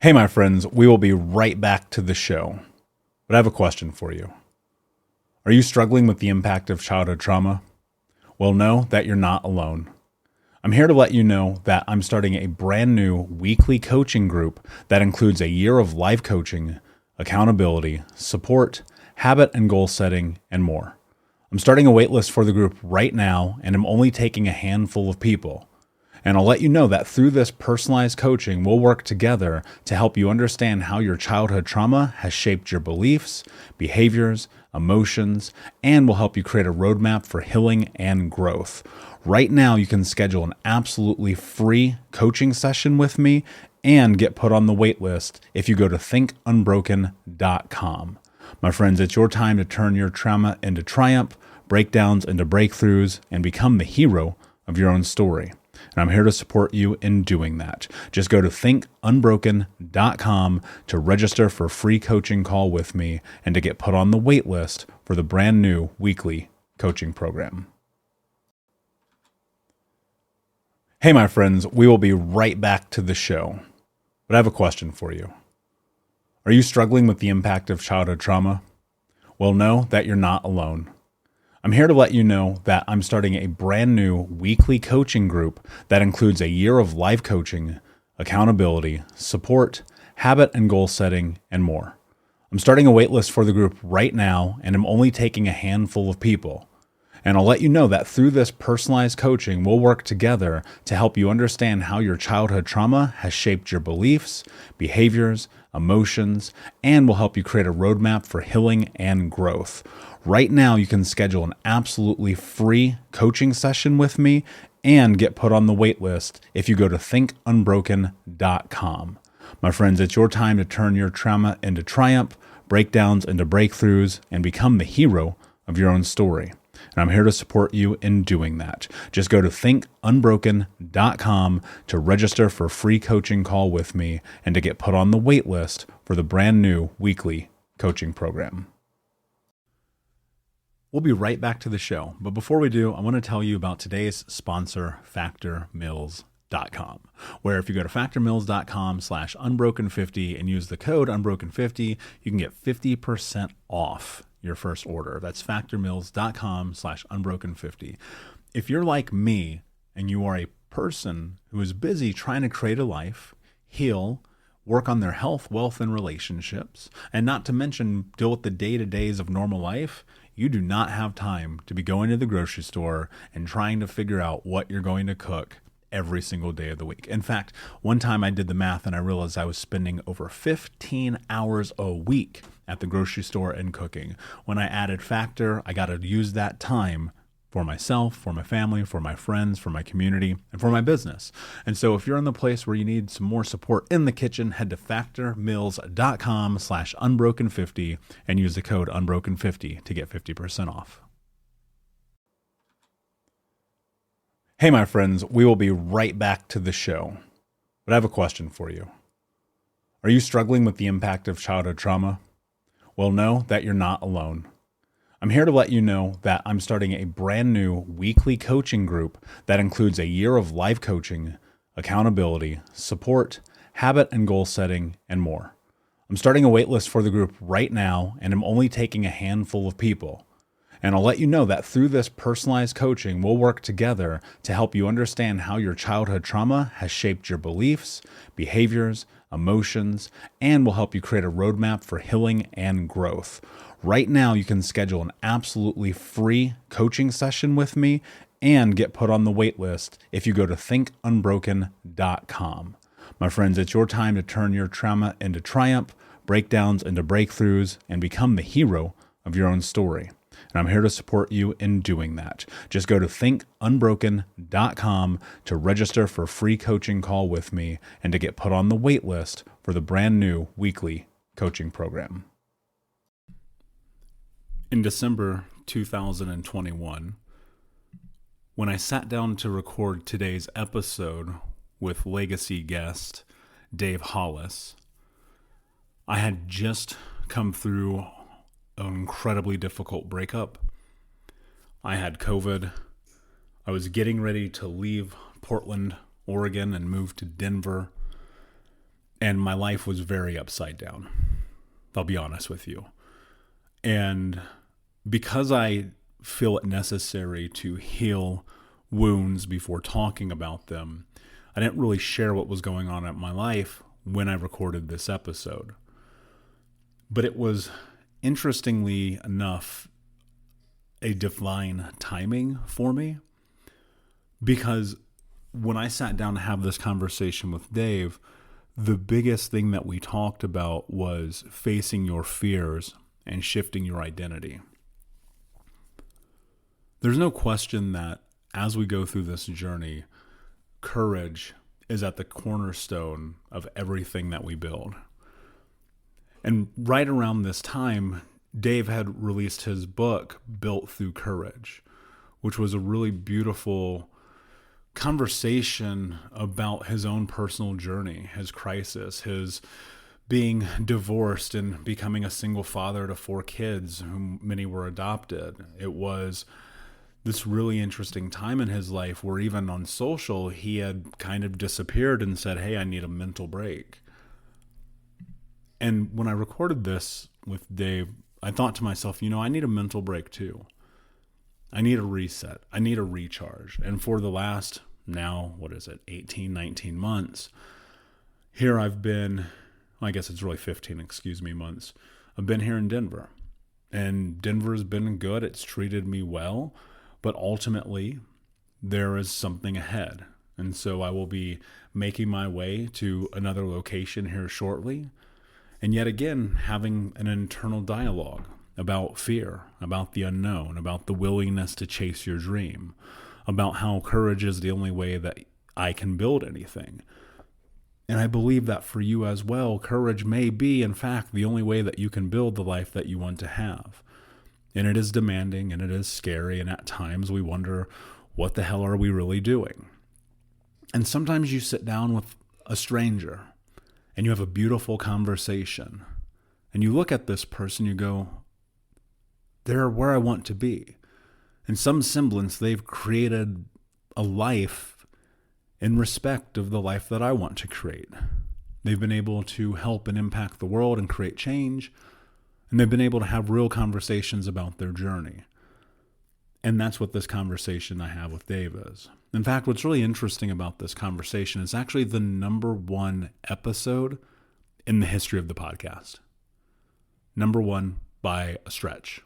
Hey, my friends, we will be right back to the show. But I have a question for you. Are you struggling with the impact of childhood trauma? Well, know that you're not alone. I'm here to let you know that I'm starting a brand new weekly coaching group that includes a year of life coaching, accountability, support, habit and goal setting, and more. I'm starting a waitlist for the group right now, and I'm only taking a handful of people. And I'll let you know that through this personalized coaching, we'll work together to help you understand how your childhood trauma has shaped your beliefs, behaviors, emotions, and will help you create a roadmap for healing and growth. Right now, you can schedule an absolutely free coaching session with me and get put on the wait list if you go to thinkunbroken.com. My friends, it's your time to turn your trauma into triumph, breakdowns into breakthroughs, and become the hero of your own story. And I'm here to support you in doing that. Just go to thinkunbroken.com to register for a free coaching call with me and to get put on the wait list for the brand new weekly coaching program. Hey, my friends, we will be right back to the show. But I have a question for you. Are you struggling with the impact of childhood trauma? Well, know that you're not alone. I'm here to let you know that I'm starting a brand new weekly coaching group that includes a year of life coaching, accountability, support, habit and goal setting, and more. I'm starting a waitlist for the group right now, and I'm only taking a handful of people. And I'll let you know that through this personalized coaching, we'll work together to help you understand how your childhood trauma has shaped your beliefs, behaviors, emotions, and will help you create a roadmap for healing and growth. Right now, you can schedule an absolutely free coaching session with me and get put on the wait list if you go to thinkunbroken.com. My friends, it's your time to turn your trauma into triumph, breakdowns into breakthroughs, and become the hero of your own story. And I'm here to support you in doing that. Just go to thinkunbroken.com to register for a free coaching call with me and to get put on the wait list for the brand new weekly coaching program. We'll be right back to the show. But before we do, I want to tell you about today's sponsor, factormills.com, where if you go to factormills.com/unbroken50 and use the code unbroken50, you can get 50% off your first order. That's factormills.com/unbroken50. If you're like me and you are a person who is busy trying to create a life, heal, work on their health, wealth, and relationships, and not to mention deal with the day-to-days of normal life, you do not have time to be going to the grocery store and trying to figure out what you're going to cook every single day of the week. In fact, one time I did the math and I realized I was spending over 15 hours a week at the grocery store and cooking. When I added Factor, I got to use that time for myself, for my family, for my friends, for my community, and for my business. And so if you're in the place where you need some more support in the kitchen, head to factormills.com/unbroken50 and use the code unbroken50 to get 50% off. Hey, my friends, we will be right back to the show. But I have a question for you. Are you struggling with the impact of childhood trauma? Well, know that you're not alone. I'm here to let you know that I'm starting a brand new weekly coaching group that includes a year of life coaching, accountability, support, habit and goal setting, and more. I'm starting a waitlist for the group right now, and I'm only taking a handful of people. And I'll let you know that through this personalized coaching, we'll work together to help you understand how your childhood trauma has shaped your beliefs, behaviors, emotions, and will help you create a roadmap for healing and growth. Right now, you can schedule an absolutely free coaching session with me and get put on the wait list if you go to thinkunbroken.com. My friends, it's your time to turn your trauma into triumph, breakdowns into breakthroughs, and become the hero of your own story. And I'm here to support you in doing that. Just go to thinkunbroken.com to register for a free coaching call with me and to get put on the wait list for the brand new weekly coaching program. In December 2021, when I sat down to record today's episode with legacy guest Dave Hollis, I had just come through an incredibly difficult breakup. I had COVID. I was getting ready to leave Portland, Oregon, and move to Denver. and my life was very upside down. I'll be honest with you. And because I feel it necessary to heal wounds before talking about them, I didn't really share what was going on in my life when I recorded this episode. But it was, interestingly enough, a divine timing for me, because when I sat down to have this conversation with Dave, the biggest thing that we talked about was facing your fears and shifting your identity. There's no question that as we go through this journey, courage is at the cornerstone of everything that we build. And right around this time, Dave had released his book, Built Through Courage, which was a really beautiful conversation about his own personal journey, his crisis, his being divorced and becoming a single father to 4 kids, whom many were adopted. It was this really interesting time in his life where even on social, he had kind of disappeared and said, hey, I need a mental break. And when I recorded this with Dave, I thought to myself, I need a mental break too. I need a reset. I need a recharge. And for the last, now, 18, 19 months, here I've been, I guess it's really 15, months. I've been here in Denver. And Denver's been good. It's treated me well. But ultimately, there is something ahead. And so I will be making my way to another location here shortly. And yet again, having an internal dialogue about fear, about the unknown, about the willingness to chase your dream, about how courage is the only way that I can build anything. And I believe that for you as well, courage may be, in fact, the only way that you can build the life that you want to have. And it is demanding and it is scary. And at times we wonder, what the hell are we really doing? And sometimes you sit down with a stranger and you have a beautiful conversation. And you look at this person, you go, they're where I want to be. In some semblance, they've created a life in respect of the life that I want to create. They've been able to help and impact the world and create change. And they've been able to have real conversations about their journey. And that's what this conversation I have with Dave is. In fact, what's really interesting about this conversation is actually the #1 episode in the history of the podcast. #1 by a stretch.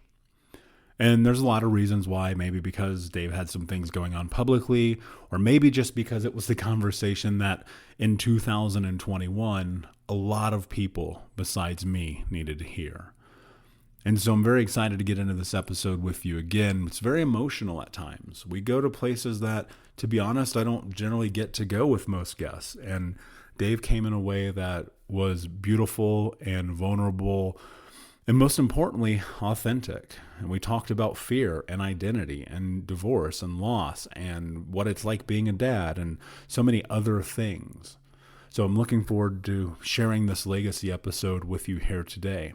And there's a lot of reasons why, maybe because Dave had some things going on publicly, or maybe just because it was the conversation that in 2021, a lot of people besides me needed to hear. And so I'm very excited to get into this episode with you again. It's very emotional at times. We go to places that, to be honest, I don't generally get to go with most guests. And Dave came in a way that was beautiful and vulnerable, and most importantly, authentic. And we talked about fear and identity and divorce and loss and what it's like being a dad and so many other things. So I'm looking forward to sharing this legacy episode with you here today.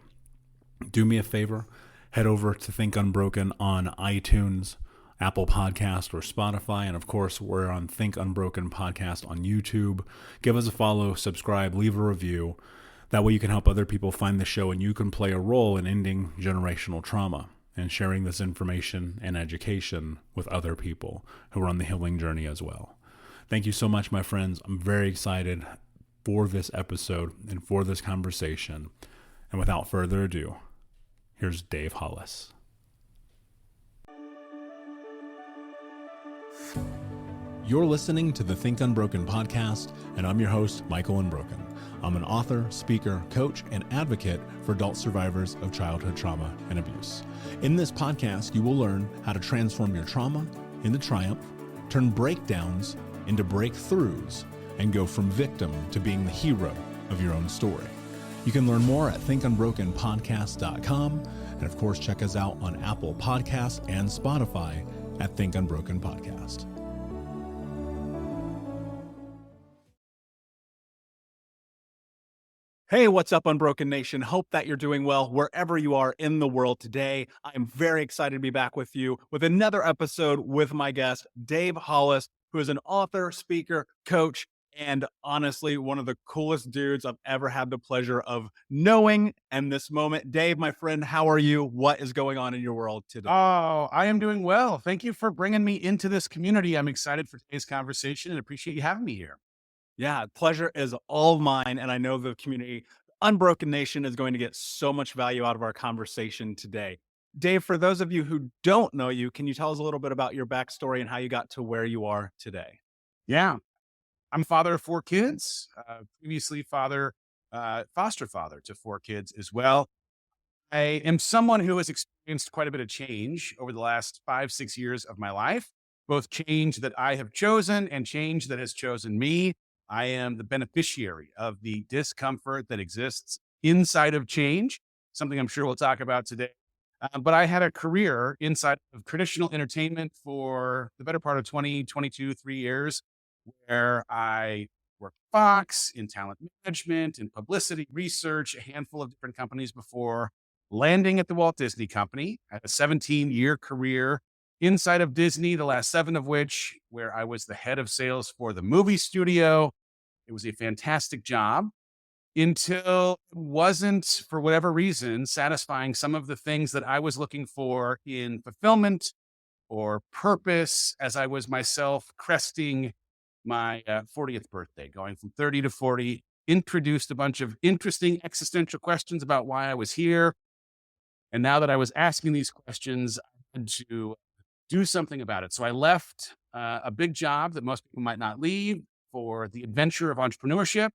Do me a favor, head over to Think Unbroken on iTunes, Apple Podcast, or Spotify. And of course, we're on Think Unbroken Podcast on YouTube. Give us a follow, subscribe, leave a review. That way you can help other people find the show and you can play a role in ending generational trauma and sharing this information and education with other people who are on the healing journey as well. Thank you so much, my friends. I'm very excited for this episode and for this conversation. And without further ado, here's Dave Hollis. You're listening to the Think Unbroken podcast, and I'm your host, Michael Unbroken. I'm an author, speaker, coach, and advocate for adult survivors of childhood trauma and abuse. In this podcast, you will learn how to transform your trauma into triumph, turn breakdowns into breakthroughs, and go from victim to being the hero of your own story. You can learn more at thinkunbrokenpodcast.com. And of course, check us out on Apple Podcasts and Spotify at Think Unbroken Podcast. Hey, what's up, Unbroken Nation? Hope that you're doing well wherever you are in the world today. I'm very excited to be back with you with another episode with my guest, Dave Hollis, who is an author, speaker, coach, and honestly, one of the coolest dudes I've ever had the pleasure of knowing in this moment. Dave, my friend, how are you? What is going on in your world today? Oh, I am doing well. Thank you for bringing me into this community. I'm excited for today's conversation and appreciate you having me here. Yeah, pleasure is all mine. And I know the community, Unbroken Nation, is going to get so much value out of our conversation today. Dave, for those of you who don't know you, can you tell us a little bit about your backstory and how you got to where you are today? Yeah, I'm a father of four kids, previously foster father to four kids as well. I am someone who has experienced quite a bit of change over the last 5, 6 years of my life, both change that I have chosen and change that has chosen me. I am the beneficiary of the discomfort that exists inside of change, something I'm sure we'll talk about today. But I had a career inside of traditional entertainment for the better part of 20, 22, 3 years, where I worked at Fox in talent management and publicity research, a handful of different companies before landing at the Walt Disney Company. I had a 17-year career inside of Disney, the last 7 of which where I was the head of sales for the movie studio. It was a fantastic job until it wasn't, for whatever reason, satisfying some of the things that I was looking for in fulfillment or purpose as I was myself cresting my 40th birthday, going from 30 to 40, introduced a bunch of interesting existential questions about why I was here. And now that I was asking these questions, I had to do something about it. So I left a big job that most people might not leave for the adventure of entrepreneurship.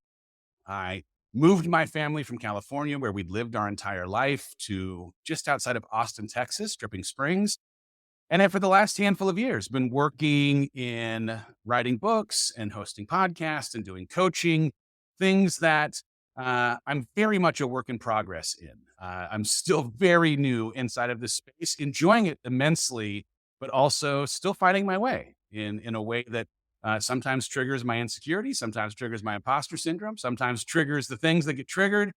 I moved my family from California, where we'd lived our entire life, to just outside of Austin, Texas, Dripping Springs. And then for the last handful of years, been working in writing books and hosting podcasts and doing coaching, things that I'm very much a work in progress in. I'm still very new inside of this space, enjoying it immensely, but also still finding my way in a way that sometimes triggers my insecurity, sometimes triggers my imposter syndrome, sometimes triggers the things that get triggered.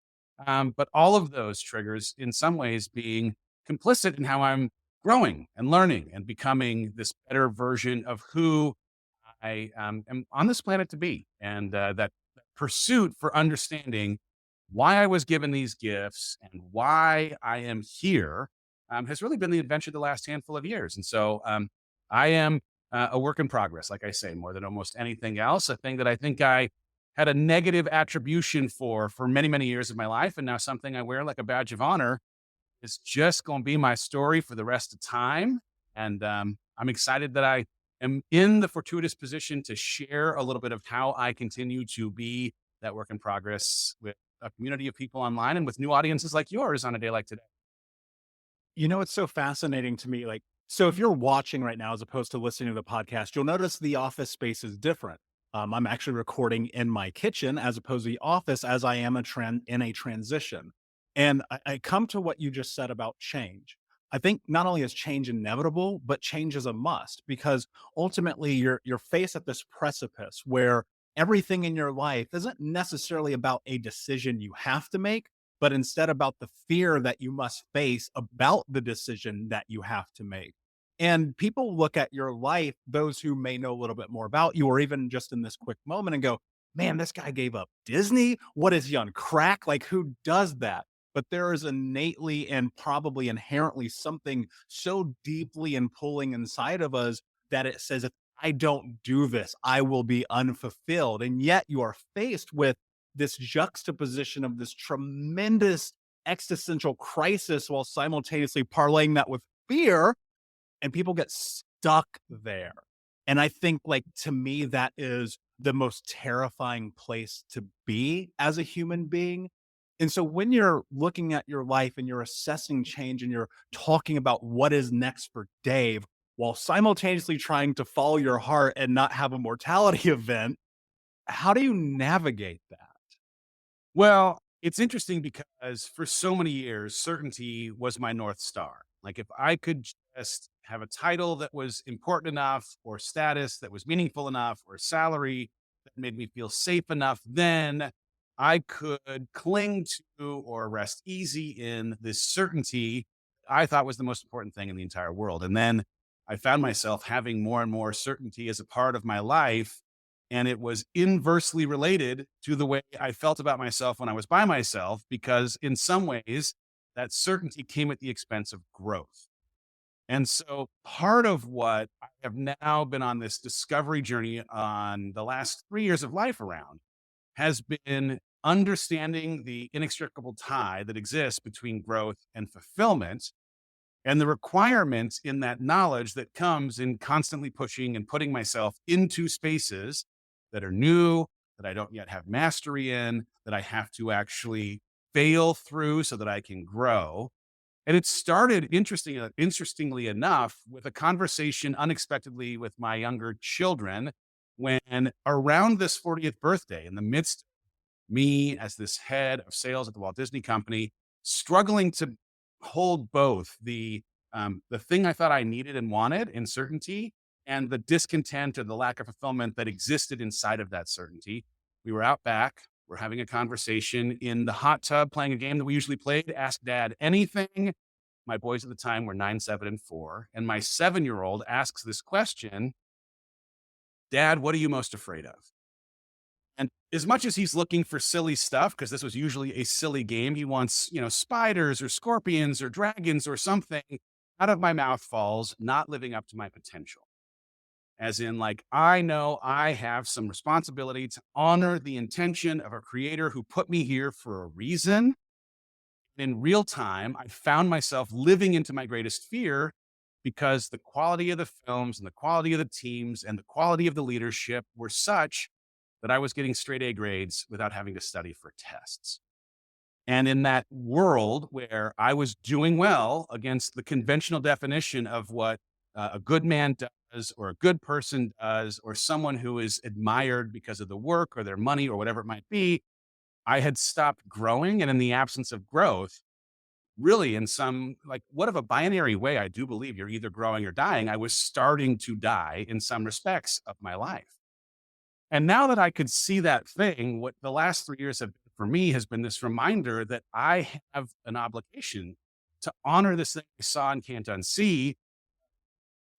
But all of those triggers, in some ways, being complicit in how I'm growing and learning and becoming this better version of who I am on this planet to be. And that pursuit for understanding why I was given these gifts and why I am here has really been the adventure the last handful of years. And so I am a work in progress, like I say, more than almost anything else. A thing that I think I had a negative attribution for many, many years of my life. And now something I wear like a badge of honor is just going to be my story for the rest of time. And I'm excited that I am in the fortuitous position to share a little bit of how I continue to be that work in progress with a community of people online and with new audiences like yours on a day like today. You know, it's so fascinating to me. Like, so if you're watching right now as opposed to listening to the podcast, you'll notice the office space is different. I'm actually recording in my kitchen as opposed to the office, as I am in a transition. And I come to what you just said about change. I think not only is change inevitable, but change is a must, because ultimately you're faced at this precipice where everything in your life isn't necessarily about a decision you have to make, but instead about the fear that you must face about the decision that you have to make. And people look at your life, those who may know a little bit more about you, or even just in this quick moment, and go, man, this guy gave up Disney. What is he on crack? Like, who does that? But there is innately and probably inherently something so deeply and pulling inside of us that it says, if I don't do this, I will be unfulfilled. And yet you are faced with this juxtaposition of this tremendous existential crisis while simultaneously parlaying that with fear, and people get stuck there. And I think, like, to me, that is the most terrifying place to be as a human being. And so when you're looking at your life and you're assessing change and you're talking about what is next for Dave, while simultaneously trying to follow your heart and not have a mortality event, how do you navigate that? Well, it's interesting because for so many years, certainty was my North Star. Like if I could just have a title that was important enough, or status that was meaningful enough, or salary that made me feel safe enough, then I could cling to or rest easy in this certainty I thought was the most important thing in the entire world. And then I found myself having more and more certainty as a part of my life, And it was inversely related to the way I felt about myself when I was by myself, because in some ways that certainty came at the expense of growth. And so part of what I have now been on this discovery journey on the last 3 years of life around has been understanding the inextricable tie that exists between growth and fulfillment, and the requirements in that knowledge that comes in constantly pushing and putting myself into spaces that are new, that I don't yet have mastery in, that I have to actually fail through so that I can grow. And it started interestingly enough with a conversation unexpectedly with my younger children, when around this 40th birthday, in the midst of me as this head of sales at the Walt Disney Company, struggling to hold both the thing I thought I needed and wanted in certainty, and the discontent or the lack of fulfillment that existed inside of that certainty. We were out back. We're having a conversation in the hot tub, playing a game that we usually played, Ask Dad Anything. My boys at the time were 9, 7, and 4. And my 7-year-old asks this question: Dad, what are you most afraid of? And as much as he's looking for silly stuff, because this was usually a silly game, he wants, spiders or scorpions or dragons or something, out of my mouth falls, not living up to my potential. As in, like, I know I have some responsibility to honor the intention of a creator who put me here for a reason. In real time, I found myself living into my greatest fear, because the quality of the films and the quality of the teams and the quality of the leadership were such that I was getting straight A grades without having to study for tests. And in that world where I was doing well against the conventional definition of what a good man does, or a good person does, or someone who is admired because of the work or their money or whatever it might be, I had stopped growing. And in the absence of growth, really, in some, like, what of a binary way, I do believe you're either growing or dying. I was starting to die in some respects of my life. And now that I could see that thing, what the last 3 years have been for me has been this reminder that I have an obligation to honor this thing I saw and can't unsee,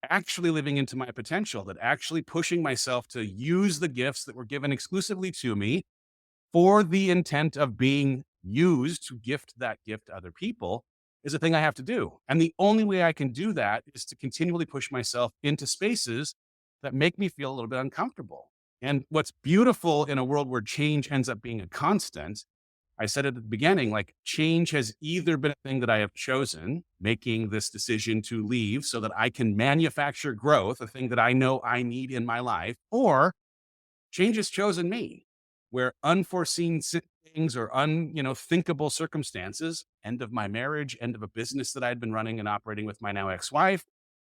actually living into my potential, that actually pushing myself to use the gifts that were given exclusively to me for the intent of being used to gift that gift to other people is a thing I have to do. And the only way I can do that is to continually push myself into spaces that make me feel a little bit uncomfortable. And what's beautiful in a world where change ends up being a constant, I said at the beginning, like, change has either been a thing that I have chosen, making this decision to leave so that I can manufacture growth, a thing that I know I need in my life, or change has chosen me, where unforeseen things or thinkable circumstances, end of my marriage, end of a business that I'd been running and operating with my now ex-wife,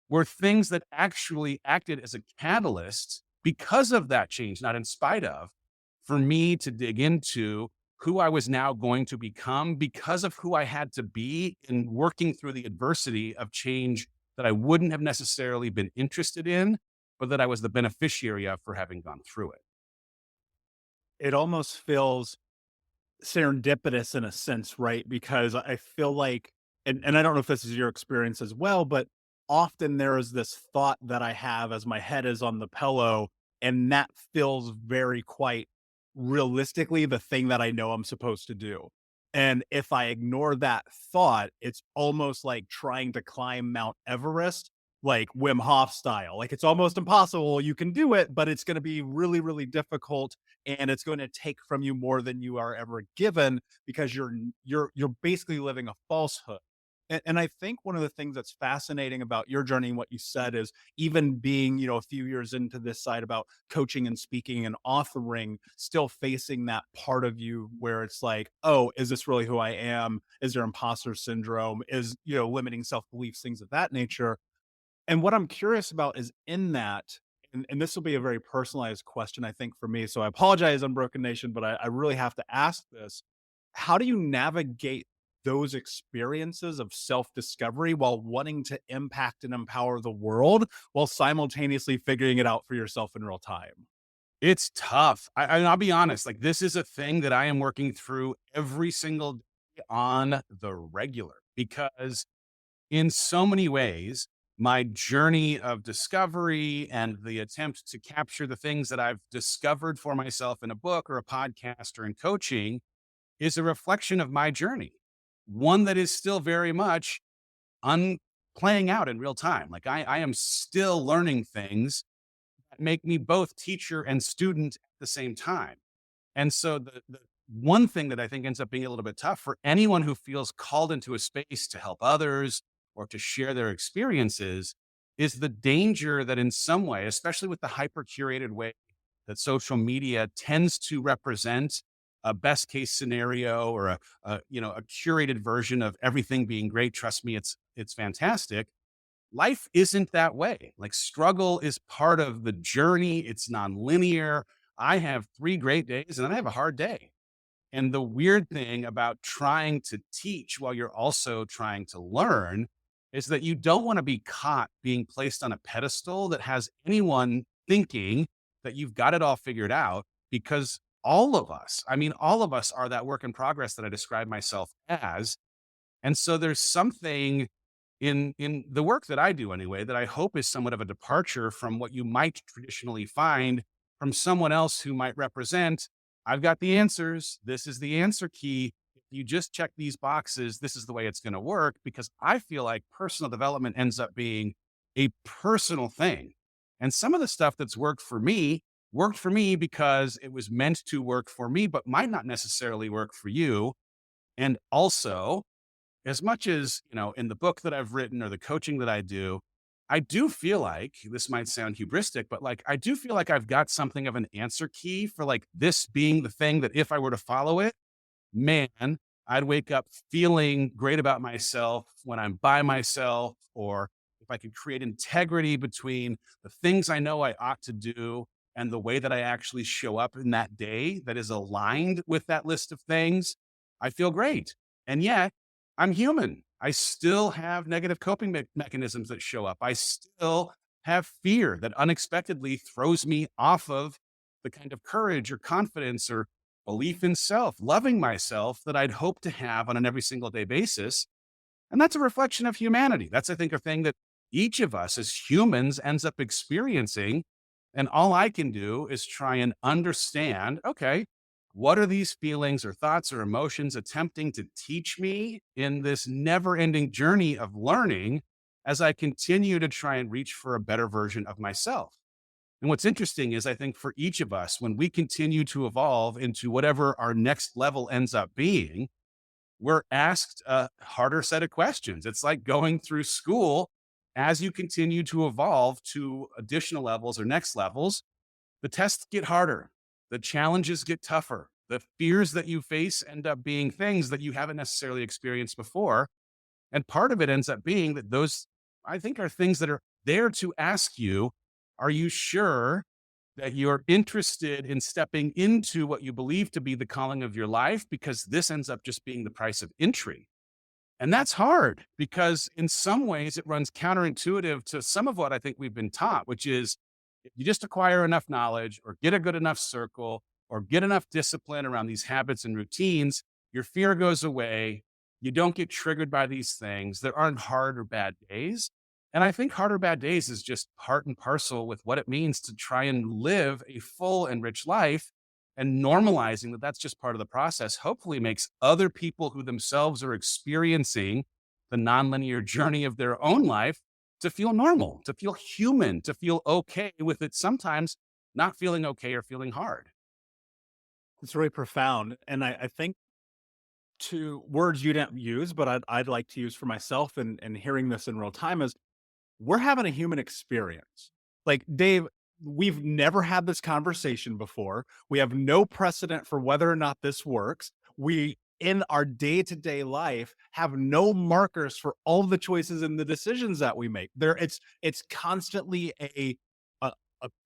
were things that actually acted as a catalyst because of that change, not in spite of, for me to dig into who I was now going to become because of who I had to be in working through the adversity of change that I wouldn't have necessarily been interested in, but that I was the beneficiary of for having gone through it. It almost feels serendipitous in a sense, right? Because I feel like, and I don't know if this is your experience as well, but often there is this thought that I have as my head is on the pillow, and that feels very quite realistically the thing that I know I'm supposed to do. And if I ignore that thought, it's almost like trying to climb Mount Everest, like Wim Hof style. Like, it's almost impossible. You can do it, but it's going to be really, really difficult, and it's going to take from you more than you are ever given, because you're basically living a falsehood. And I think one of the things that's fascinating about your journey and what you said is, even being, a few years into this side about coaching and speaking and authoring, still facing that part of you where it's like, oh, is this really who I am? Is there imposter syndrome? Is, limiting self-beliefs, things of that nature. And what I'm curious about is in that, and this will be a very personalized question, I think, for me. So I apologize, Unbroken Nation, but I really have to ask this. How do you navigate those experiences of self-discovery while wanting to impact and empower the world, while simultaneously figuring it out for yourself in real time? It's tough. And I'll be honest, like, this is a thing that I am working through every single day on the regular, because in so many ways, my journey of discovery and the attempt to capture the things that I've discovered for myself in a book or a podcast or in coaching is a reflection of my journey, one that is still very much playing out in real time. Like I am still learning things that make me both teacher and student at the same time. And so the one thing that I think ends up being a little bit tough for anyone who feels called into a space to help others or to share their experiences is the danger that in some way, especially with the hyper curated way that social media tends to represent a best case scenario or a curated version of everything being great. Trust me, it's fantastic. Life isn't that way. Like struggle is part of the journey. It's nonlinear. I have 3 great days and then I have a hard day. And the weird thing about trying to teach while you're also trying to learn is that you don't want to be caught being placed on a pedestal that has anyone thinking that you've got it all figured out, because all of us, I mean, all of us are that work in progress that I describe myself as. And so there's something in the work that I do anyway, that I hope is somewhat of a departure from what you might traditionally find from someone else who might represent, I've got the answers. This is the answer key. If you just check these boxes, this is the way it's going to work. Because I feel like personal development ends up being a personal thing. And some of the stuff that's worked for me because it was meant to work for me, but might not necessarily work for you. And also, as much as, in the book that I've written or the coaching that I do feel like this might sound hubristic, but like, I do feel like I've got something of an answer key for like this being the thing that if I were to follow it, man, I'd wake up feeling great about myself when I'm by myself, or if I could create integrity between the things I know I ought to do and the way that I actually show up in that day that is aligned with that list of things, I feel great. And yet, I'm human. I still have negative coping mechanisms that show up. I still have fear that unexpectedly throws me off of the kind of courage or confidence or belief in self, loving myself that I'd hope to have on an every single day basis. And that's a reflection of humanity. That's, I think, a thing that each of us as humans ends up experiencing. And all I can do is try and understand, okay, what are these feelings or thoughts or emotions attempting to teach me in this never ending journey of learning as I continue to try and reach for a better version of myself? And what's interesting is I think for each of us, when we continue to evolve into whatever our next level ends up being, we're asked a harder set of questions. It's like going through school. As you continue to evolve to additional levels or next levels, the tests get harder. The challenges get tougher. The fears that you face end up being things that you haven't necessarily experienced before. And part of it ends up being that those, I think, are things that are there to ask you, are you sure that you're interested in stepping into what you believe to be the calling of your life? Because this ends up just being the price of entry. And that's hard because in some ways it runs counterintuitive to some of what I think we've been taught, which is if you just acquire enough knowledge or get a good enough circle or get enough discipline around these habits and routines, your fear goes away. You don't get triggered by these things. There aren't hard or bad days. And I think hard or bad days is just part and parcel with what it means to try and live a full and rich life. And normalizing that that's just part of the process hopefully makes other people who themselves are experiencing the nonlinear journey of their own life to feel normal, to feel human, to feel okay with it sometimes not feeling okay or feeling hard. It's really profound. And I think to words you didn't use, but I'd like to use for myself and hearing this in real time is we're having a human experience. Like Dave, we've never had this conversation before. We have no precedent for whether or not this works. We, in our day-to-day life, have no markers for all the choices and the decisions that we make. It's constantly a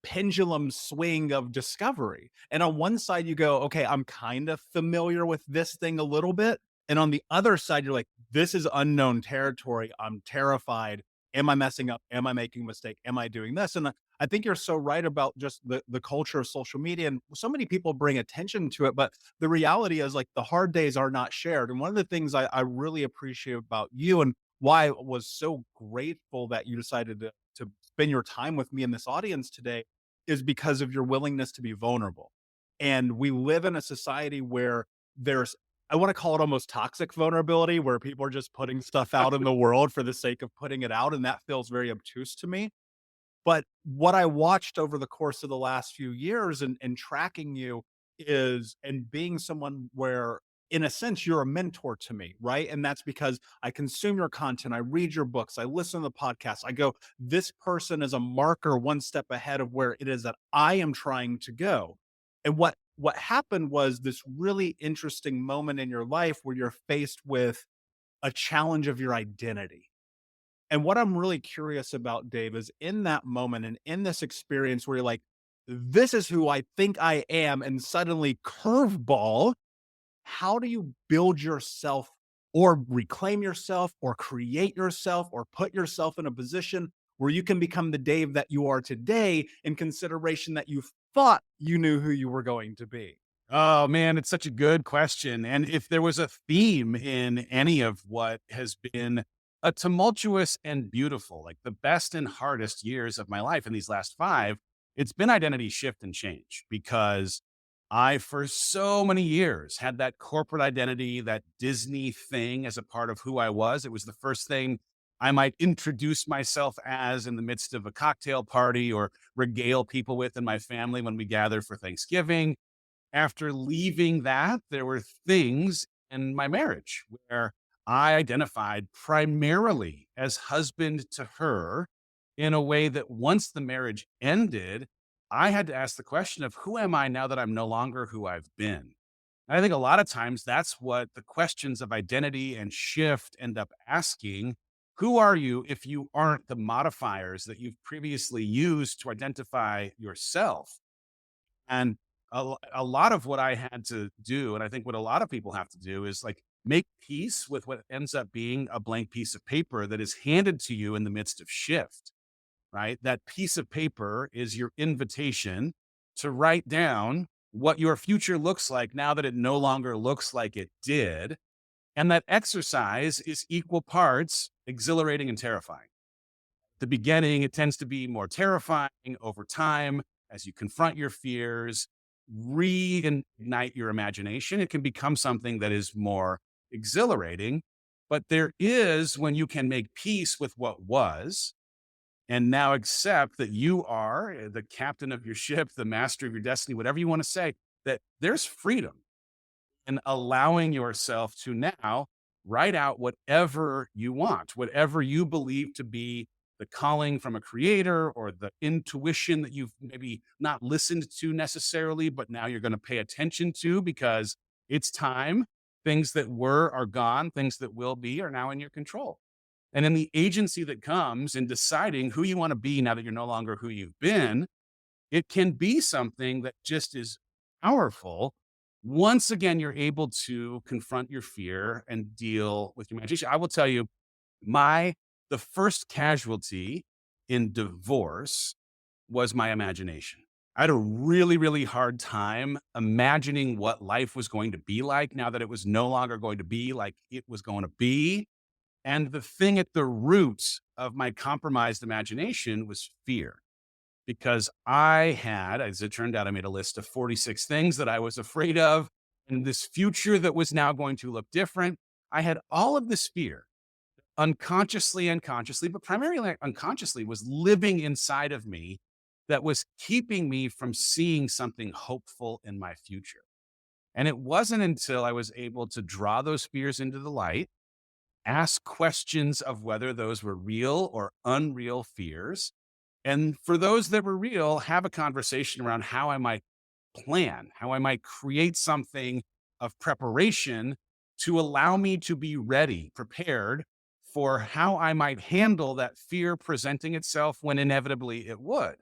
pendulum swing of discovery. And on one side you go, okay, I'm kind of familiar with this thing a little bit. And on the other side, you're like, this is unknown territory. I'm terrified. Am I messing up? Am I making a mistake? Am I doing this? And I think you're so right about just the culture of social media. And so many people bring attention to it, but the reality is like the hard days are not shared. And one of the things I really appreciate about you and why I was so grateful that you decided to spend your time with me in this audience today is because of your willingness to be vulnerable. And we live in a society where there's, I want to call it almost toxic vulnerability, where people are just putting stuff out in the world for the sake of putting it out. And that feels very obtuse to me. But what I watched over the course of the last few years and tracking you is, and being someone where, in a sense, you're a mentor to me, right? And that's because I consume your content, I read your books, I listen to the podcast. I go, this person is a marker one step ahead of where it is that I am trying to go. And what happened was this really interesting moment in your life where you're faced with a challenge of your identity. And what I'm really curious about, Dave, is in that moment and in this experience where you're like, this is who I think I am, and suddenly curveball, how do you build yourself or reclaim yourself or create yourself or put yourself in a position where you can become the Dave that you are today, in consideration that you thought you knew who you were going to be? Oh man, it's such a good question. And if there was a theme in any of what has been a tumultuous and beautiful, like the best and hardest years of my life in these last 5, it's been identity shift and change, because I, for so many years, had that corporate identity, that Disney thing as a part of who I was. It was the first thing I might introduce myself as in the midst of a cocktail party or regale people with in my family when we gather for Thanksgiving. After leaving that, there were things in my marriage where I identified primarily as husband to her, in a way that once the marriage ended, I had to ask the question of, who am I now that I'm no longer who I've been? And I think a lot of times that's what the questions of identity and shift end up asking. Who are you if you aren't the modifiers that you've previously used to identify yourself? And a lot of what I had to do, and I think what a lot of people have to do, is like make peace with what ends up being a blank piece of paper that is handed to you in the midst of shift, right? That piece of paper is your invitation to write down what your future looks like now that it no longer looks like it did. And that exercise is equal parts exhilarating and terrifying. The beginning, it tends to be more terrifying. Over time, as you confront your fears, reignite your imagination, it can become something that is more exhilarating. But there is, when you can make peace with what was, and now accept that you are the captain of your ship, the master of your destiny, whatever you want to say, that there's freedom in allowing yourself to now write out whatever you want, whatever you believe to be the calling from a creator, or the intuition that you've maybe not listened to necessarily, but now you're going to pay attention to because it's time. Things that were are gone, things that will be are now in your control. And in the agency that comes in deciding who you want to be now that you're no longer who you've been, it can be something that just is powerful. Once again, you're able to confront your fear and deal with your imagination. I will tell you, the first casualty in divorce was my imagination. I had a really, really hard time imagining what life was going to be like now that it was no longer going to be like it was going to be. And the thing at the root of my compromised imagination was fear, because I had, as it turned out, I made a list of 46 things that I was afraid of in this future that was now going to look different. I had all of this fear, unconsciously and consciously, but primarily unconsciously, was living inside of me, that was keeping me from seeing something hopeful in my future. And it wasn't until I was able to draw those fears into the light, ask questions of whether those were real or unreal fears, and for those that were real, have a conversation around how I might plan, how I might create something of preparation to allow me to be ready, prepared for how I might handle that fear presenting itself when inevitably it would.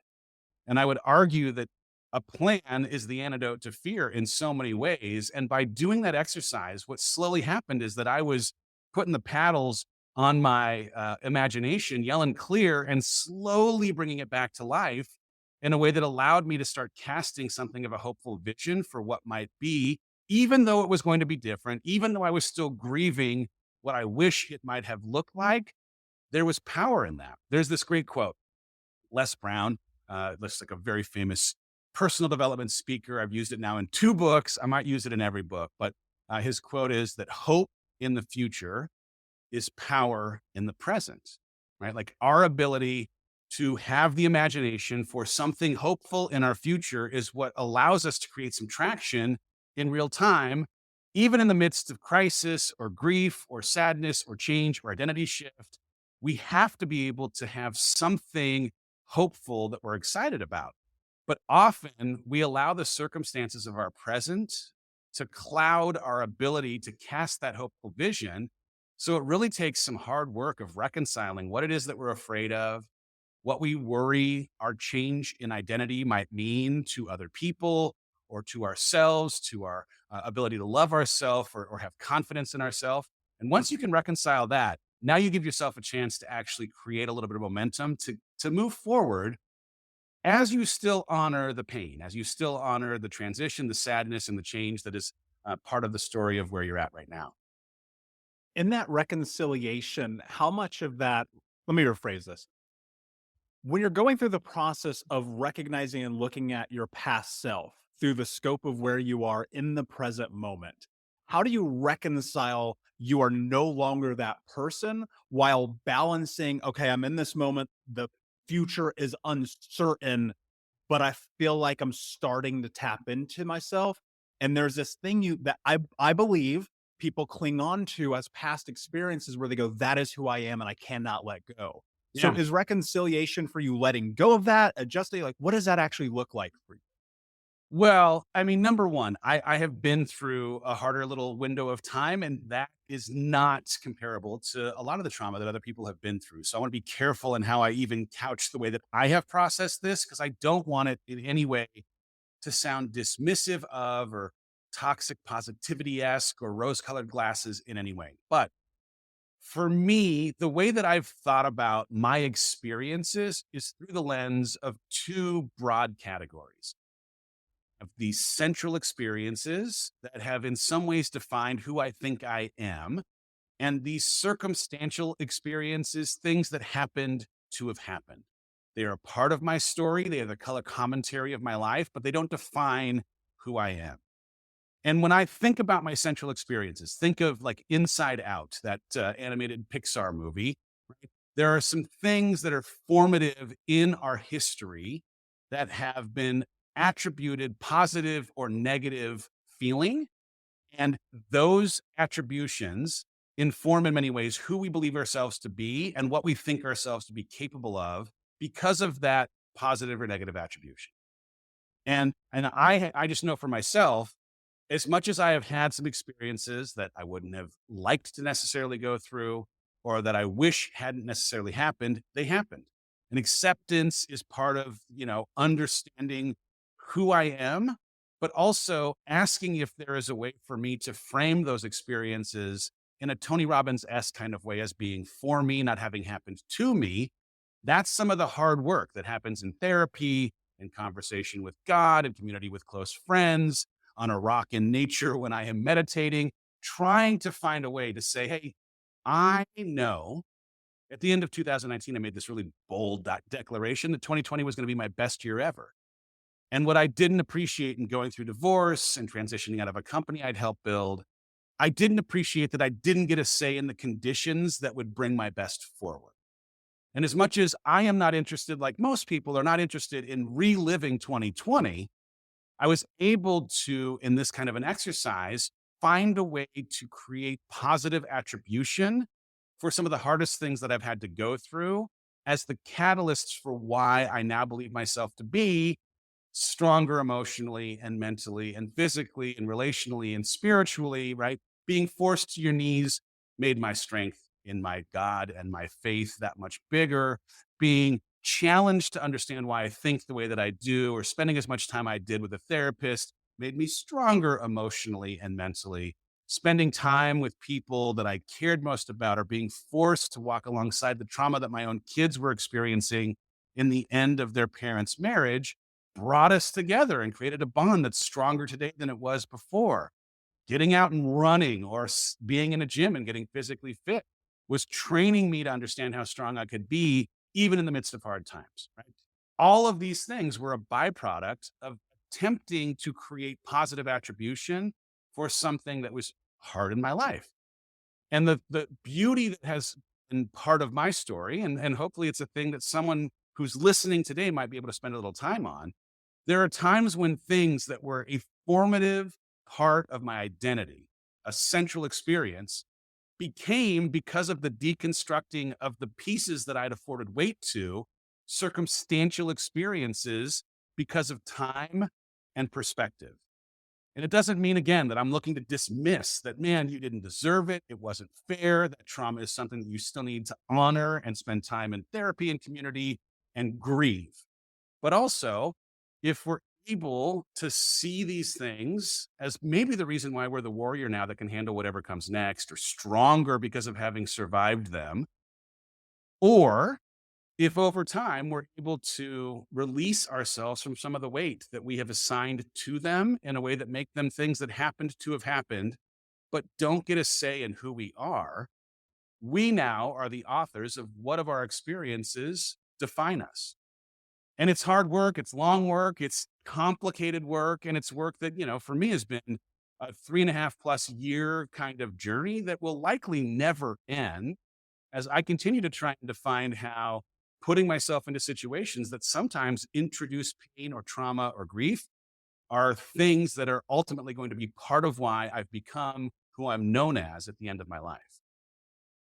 And I would argue that a plan is the antidote to fear in so many ways. And by doing that exercise, what slowly happened is that I was putting the paddles on my imagination, yelling clear, and slowly bringing it back to life in a way that allowed me to start casting something of a hopeful vision for what might be, even though it was going to be different, even though I was still grieving what I wish it might have looked like, there was power in that. There's this great quote, Les Brown, looks like a very famous personal development speaker. I've used it now in 2 books. I might use it in every book, but his quote is that hope in the future is power in the present, right? Like our ability to have the imagination for something hopeful in our future is what allows us to create some traction in real time, even in the midst of crisis or grief or sadness or change or identity shift. We have to be able to have something hopeful that we're excited about. But often we allow the circumstances of our present to cloud our ability to cast that hopeful vision. So it really takes some hard work of reconciling what it is that we're afraid of, what we worry our change in identity might mean to other people or to ourselves, to our ability to love ourselves or have confidence in ourselves. And once you can reconcile that, now you give yourself a chance to actually create a little bit of momentum to move forward as you still honor the pain, as you still honor the transition, the sadness, and the change that is part of the story of where you're at right now. In that reconciliation, how much of that, let me rephrase this. When you're going through the process of recognizing and looking at your past self through the scope of where you are in the present moment, how do you reconcile you are no longer that person while balancing, okay, I'm in this moment, the future is uncertain, but I feel like I'm starting to tap into myself. And there's this thing that I believe people cling on to as past experiences where they go, that is who I am and I cannot let go. So Yeah. is reconciliation for you letting go of that, adjusting, like what does that actually look like for you? Well, I mean, number one, I have been through a harder little window of time, and that is not comparable to a lot of the trauma that other people have been through. So I want to be careful in how I even couch the way that I have processed this, because I don't want it in any way to sound dismissive of or toxic positivity esque or rose colored glasses in any way. But for me, the way that I've thought about my experiences is through the lens of 2 broad categories of these central experiences that have in some ways defined who I think I am, and these circumstantial experiences, things that happened to have happened. They are a part of my story. They are the color commentary of my life, but they don't define who I am. And when I think about my central experiences, think of like Inside Out, that animated Pixar movie. Right? There are some things that are formative in our history that have been attributed positive or negative feeling. And those attributions inform in many ways who we believe ourselves to be and what we think ourselves to be capable of because of that positive or negative attribution. And I just know for myself, as much as I have had some experiences that I wouldn't have liked to necessarily go through or that I wish hadn't necessarily happened, they happened. And acceptance is part of, understanding who I am, but also asking if there is a way for me to frame those experiences in a Tony Robbins-esque kind of way as being for me, not having happened to me. That's some of the hard work that happens in therapy, in conversation with God, in community with close friends, on a rock in nature when I am meditating, trying to find a way to say, hey, I know at the end of 2019, I made this really bold declaration that 2020 was going to be my best year ever. And what I didn't appreciate in going through divorce and transitioning out of a company I'd helped build, I didn't appreciate that I didn't get a say in the conditions that would bring my best forward. And as much as I am not interested, like most people are not interested in reliving 2020, I was able to, in this kind of an exercise, find a way to create positive attribution for some of the hardest things that I've had to go through as the catalysts for why I now believe myself to be stronger emotionally and mentally and physically and relationally and spiritually, right? Being forced to your knees made my strength in my God and my faith that much bigger. Being challenged to understand why I think the way that I do, or spending as much time I did with a therapist, made me stronger emotionally and mentally. Spending time with people that I cared most about, or being forced to walk alongside the trauma that my own kids were experiencing in the end of their parents' marriage, brought us together and created a bond that's stronger today than it was before. Getting out and running or being in a gym and getting physically fit was training me to understand how strong I could be, even in the midst of hard times, right? All of these things were a byproduct of attempting to create positive attribution for something that was hard in my life. And the beauty that has been part of my story, and hopefully it's a thing that someone who's listening today might be able to spend a little time on. There are times when things that were a formative part of my identity, a central experience, became, because of the deconstructing of the pieces that I'd afforded weight to, circumstantial experiences because of time and perspective. And it doesn't mean, again, that I'm looking to dismiss that, man, you didn't deserve it. It wasn't fair. That trauma is something that you still need to honor and spend time in therapy and community and grieve. But also, if we're able to see these things as maybe the reason why we're the warrior now that can handle whatever comes next, or stronger because of having survived them, or if over time we're able to release ourselves from some of the weight that we have assigned to them in a way that make them things that happened to have happened, but don't get a say in who we are, we now are the authors of what of our experiences define us. And it's hard work, it's long work, it's complicated work, and it's work that, for me has been a 3.5+ year kind of journey that will likely never end as I continue to try and define how putting myself into situations that sometimes introduce pain or trauma or grief are things that are ultimately going to be part of why I've become who I'm known as at the end of my life.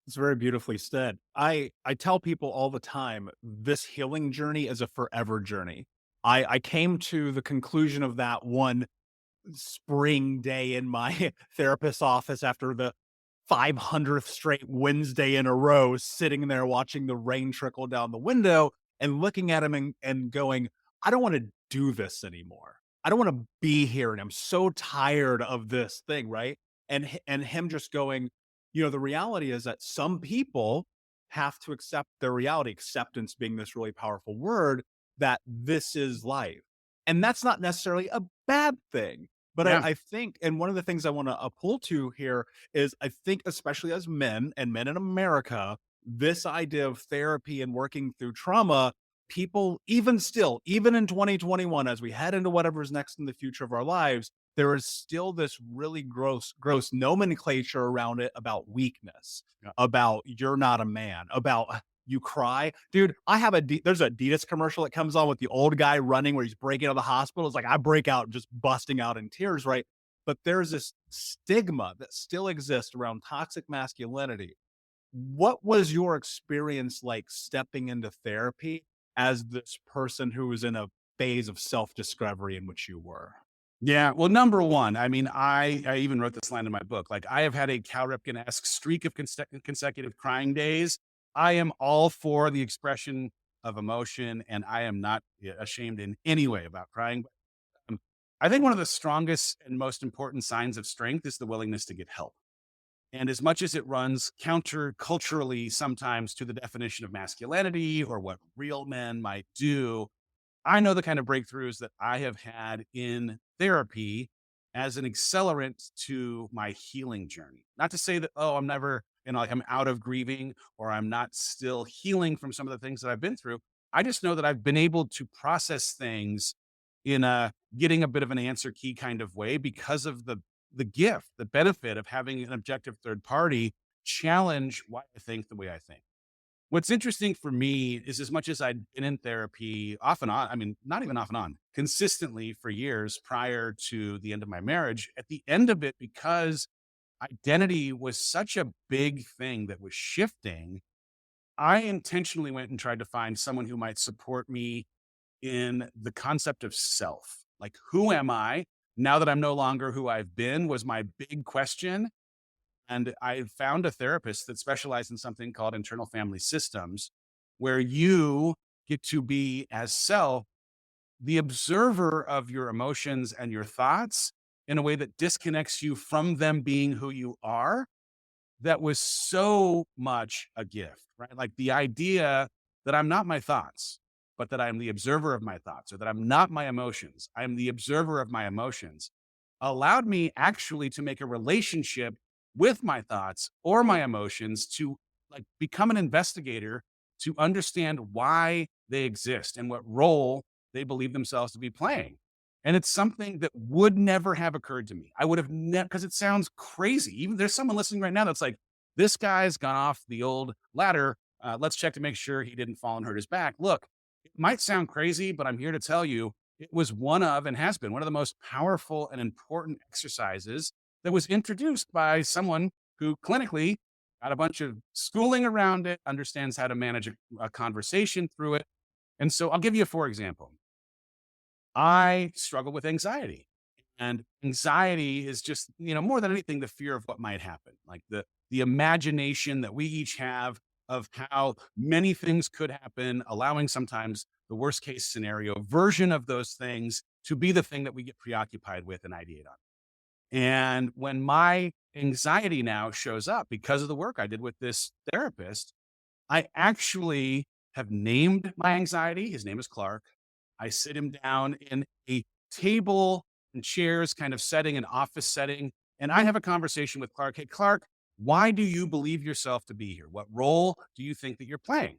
It's very beautifully said. I tell people all the time, this healing journey is a forever journey. I came to the conclusion of that one spring day in my therapist's office after the 500th straight Wednesday in a row, sitting there watching the rain trickle down the window and looking at him and going, I don't want to do this anymore. I don't want to be here. And I'm so tired of this thing. Right. And him just going, the reality is that some people have to accept their reality, acceptance being this really powerful word, that this is life. And that's not necessarily a bad thing. But Yeah. I think, and one of the things I want to pull to here is, I think, especially as men and men in America, this idea of therapy and working through trauma, people, even still, even in 2021, as we head into whatever's next in the future of our lives, there is still this really gross nomenclature around it about weakness, Yeah. about you're not a man, about you cry. Dude, I have there's an Adidas commercial that comes on with the old guy running where he's breaking out of the hospital. It's like I break out just busting out in tears, right? But there's this stigma that still exists around toxic masculinity. What was your experience like stepping into therapy as this person who was in a phase of self-discovery in which you were? Yeah. Well, number one, I mean, I even wrote this line in my book. Like, I have had a Cal Ripken-esque streak of consecutive crying days. I am all for the expression of emotion, and I am not ashamed in any way about crying. Um, I think one of the strongest and most important signs of strength is the willingness to get help. And as much as it runs counter culturally sometimes to the definition of masculinity or what real men might do, I know the kind of breakthroughs that I have had in therapy as an accelerant to my healing journey. Not to say that, oh, I'm never, like I'm out of grieving or I'm not still healing from some of the things that I've been through. I just know that I've been able to process things in a getting a bit of an answer key kind of way because of the gift, the benefit of having an objective third party challenge why I think the way I think. What's interesting for me is, as much as I'd been in therapy off and on, I mean, not even off and on, consistently for years prior to the end of my marriage, at the end of it, because identity was such a big thing that was shifting, I intentionally went and tried to find someone who might support me in the concept of self. Like, who am I now that I'm no longer who I've been, was my big question. And I found a therapist that specialized in something called internal family systems, where you get to be, as self, the observer of your emotions and your thoughts in a way that disconnects you from them being who you are. That was so much a gift, right? Like the idea that I'm not my thoughts, but that I'm the observer of my thoughts, or that I'm not my emotions. I'm the observer of my emotions. allowed me actually to make a relationship with my thoughts or my emotions, to like become an investigator, to understand why they exist and what role they believe themselves to be playing. And it's something that would never have occurred to me. I would have never, because it sounds crazy. Even there's someone listening right now that's like, this guy's gone off the old ladder. Let's check to make sure he didn't fall and hurt his back. Look, it might sound crazy, but I'm here to tell you it was one of, and has been one of the most powerful and important exercises that was introduced by someone who clinically got a bunch of schooling around it, understands how to manage a conversation through it. And so I'll give you a for example. I struggle with anxiety. And anxiety is just, more than anything, the fear of what might happen, like the imagination that we each have of how many things could happen, allowing sometimes the worst case scenario version of those things to be the thing that we get preoccupied with and ideate on. And when my anxiety now shows up because of the work I did with this therapist, I actually have named my anxiety. His name is Clark. I sit him down in a table and chairs kind of setting, an office setting, and I have a conversation with Clark. Hey, Clark, why do you believe yourself to be here? What role do you think that you're playing?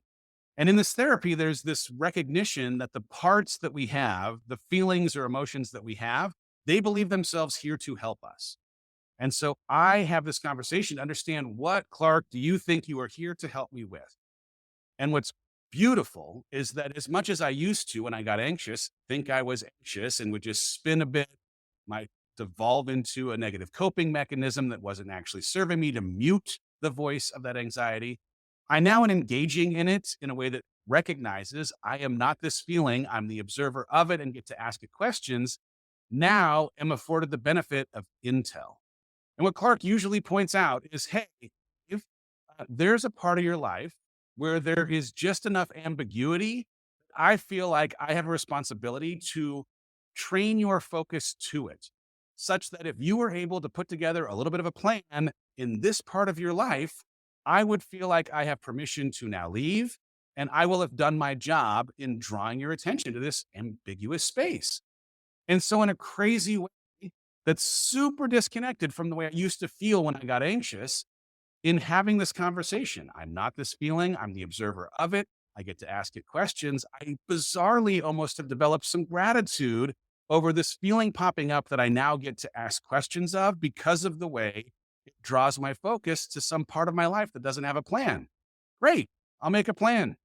And in this therapy, there's this recognition that the parts that we have, the feelings or emotions that we have, they believe themselves here to help us. And so I have this conversation to understand, what, Clark, do you think you are here to help me with? And what's beautiful is that as much as I used to, when I got anxious, think I was anxious and would just spin a bit, might devolve into a negative coping mechanism that wasn't actually serving me, to mute the voice of that anxiety. I now am engaging in it in a way that recognizes I am not this feeling, I'm the observer of it, and get to ask it questions. Now am afforded the benefit of intel. And what Clark usually points out is, hey, if there's a part of your life where there is just enough ambiguity, I feel like I have a responsibility to train your focus to it, such that if you were able to put together a little bit of a plan in this part of your life, I would feel like I have permission to now leave, and I will have done my job in drawing your attention to this ambiguous space. And so in a crazy way that's super disconnected from the way I used to feel when I got anxious, in having this conversation, I'm not this feeling, I'm the observer of it. I get to ask it questions. I bizarrely almost have developed some gratitude over this feeling popping up that I now get to ask questions of, because of the way it draws my focus to some part of my life that doesn't have a plan. Great, I'll make a plan.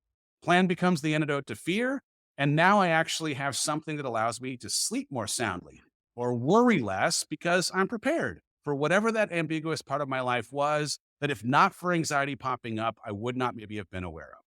Plan becomes the antidote to fear. And now I actually have something that allows me to sleep more soundly or worry less, because I'm prepared for whatever that ambiguous part of my life was that, if not for anxiety popping up, I would not maybe have been aware of.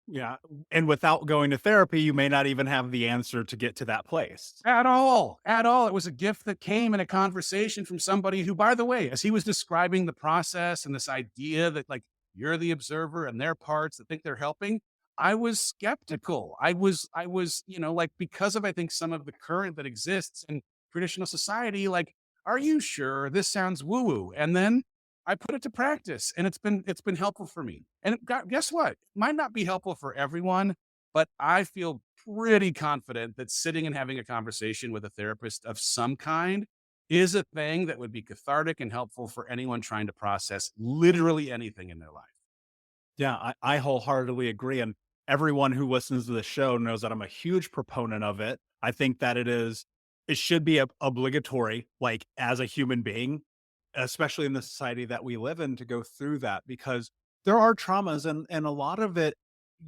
Yeah. And without going to therapy, you may not even have the answer to get to that place. At all, at all. It was a gift that came in a conversation from somebody who, by the way, as he was describing the process and this idea that like you're the observer and their parts that think they're helping, I was skeptical. I was, like, because of, I think, some of the current that exists in traditional society, like, are you sure this sounds woo-woo? And then I put it to practice, and it's been helpful for me. And guess what? It might not be helpful for everyone, but I feel pretty confident that sitting and having a conversation with a therapist of some kind is a thing that would be cathartic and helpful for anyone trying to process literally anything in their life. Yeah, I wholeheartedly agree. And everyone who listens to the show knows that I'm a huge proponent of it. I think that it should be obligatory, like as a human being, especially in the society that we live in, to go through that, because there are traumas, and a lot of it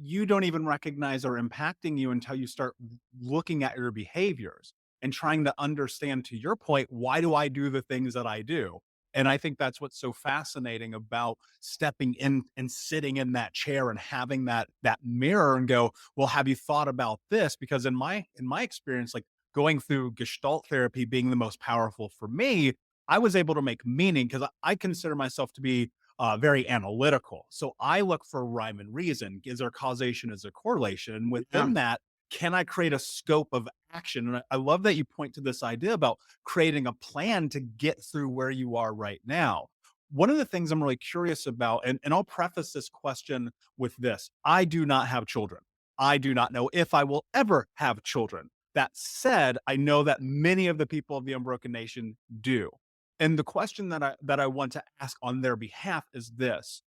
you don't even recognize are impacting you until you start looking at your behaviors and trying to understand, to your point, why do I do the things that I do? And I think that's what's so fascinating about stepping in and sitting in that chair and having that mirror and go, well, have you thought about this? Because in my experience, like going through Gestalt therapy being the most powerful for me, I was able to make meaning, because I consider myself to be very analytical. So I look for rhyme and reason. Is there causation? Is there correlation? And Yeah. within that, can I create a scope of action? And I love that you point to this idea about creating a plan to get through where you are right now. One of the things I'm really curious about, and I'll preface this question with this: I do not have children. I do not know if I will ever have children. That said, I know that many of the people of the Unbroken Nation do. And the question that I want to ask on their behalf is this: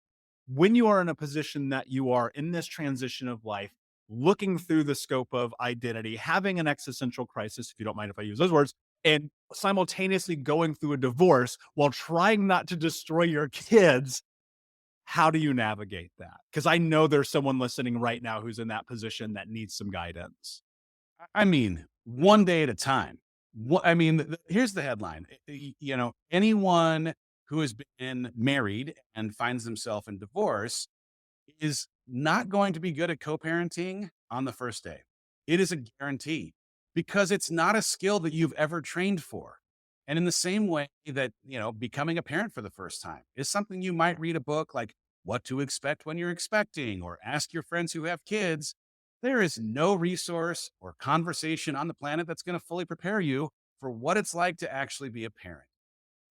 when you are in a position that you are in this transition of life, looking through the scope of identity, having an existential crisis, if you don't mind if I use those words, and simultaneously going through a divorce while trying not to destroy your kids, how do you navigate that? Because I know there's someone listening right now who's in that position that needs some guidance. I mean, one day at a time. I mean, here's the headline. Anyone who has been married and finds themselves in divorce is not going to be good at co-parenting on the first day. It is a guarantee because it's not a skill that you've ever trained for. And in the same way that, becoming a parent for the first time is something you might read a book like What to Expect When You're Expecting, or ask your friends who have kids. There is no resource or conversation on the planet that's going to fully prepare you for what it's like to actually be a parent.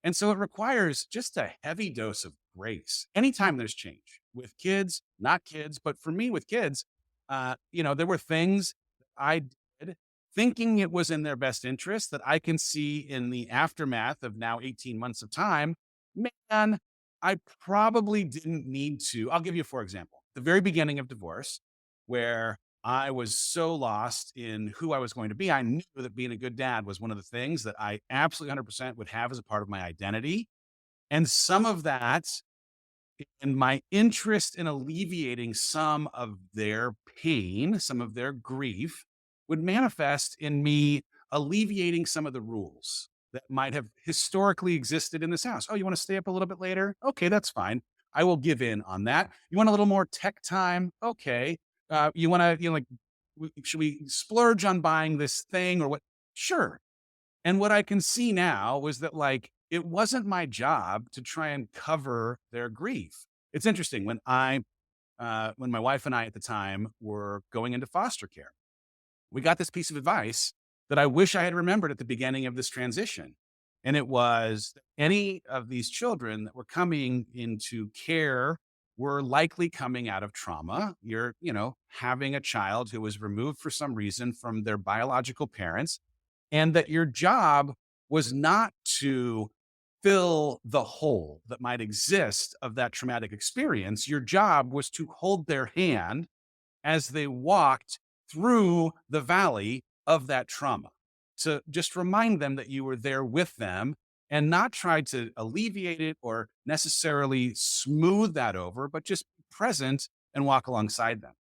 And so it requires just a heavy dose of grace anytime there's change with kids, not kids. But for me with kids, there were things I did thinking it was in their best interest that I can see in the aftermath of now 18 months of time. Man, I probably didn't need to. I'll give you, for example, the very beginning of divorce, where I was so lost in who I was going to be. I knew that being a good dad was one of the things that I absolutely 100% would have as a part of my identity. And some of that, and my interest in alleviating some of their pain, some of their grief, would manifest in me alleviating some of the rules that might have historically existed in this house. Oh, you want to stay up a little bit later? Okay, that's fine. I will give in on that. You want a little more tech time? Okay. You want to, should we splurge on buying this thing or what? Sure. And what I can see now was that, it wasn't my job to try and cover their grief. It's interesting when when my wife and I at the time were going into foster care, we got this piece of advice that I wish I had remembered at the beginning of this transition. And it was any of these children that were coming into care were likely coming out of trauma. You're, having a child who was removed for some reason from their biological parents, and that your job was not to fill the hole that might exist of that traumatic experience. Your job was to hold their hand as they walked through the valley of that trauma. So just remind them that you were there with them and not try to alleviate it or necessarily smooth that over, but just be present and walk alongside them.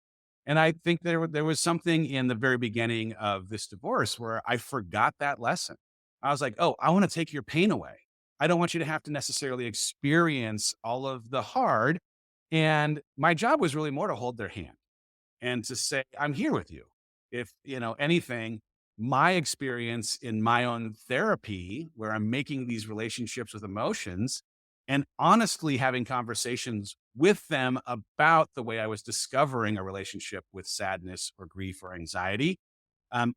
And I think there was something in the very beginning of this divorce where I forgot that lesson. I was like, oh, I want to take your pain away. I don't want you to have to necessarily experience all of the hard. And my job was really more to hold their hand and to say, I'm here with you. If, anything, my experience in my own therapy, where I'm making these relationships with emotions and honestly having conversations with them about the way I was discovering a relationship with sadness or grief or anxiety,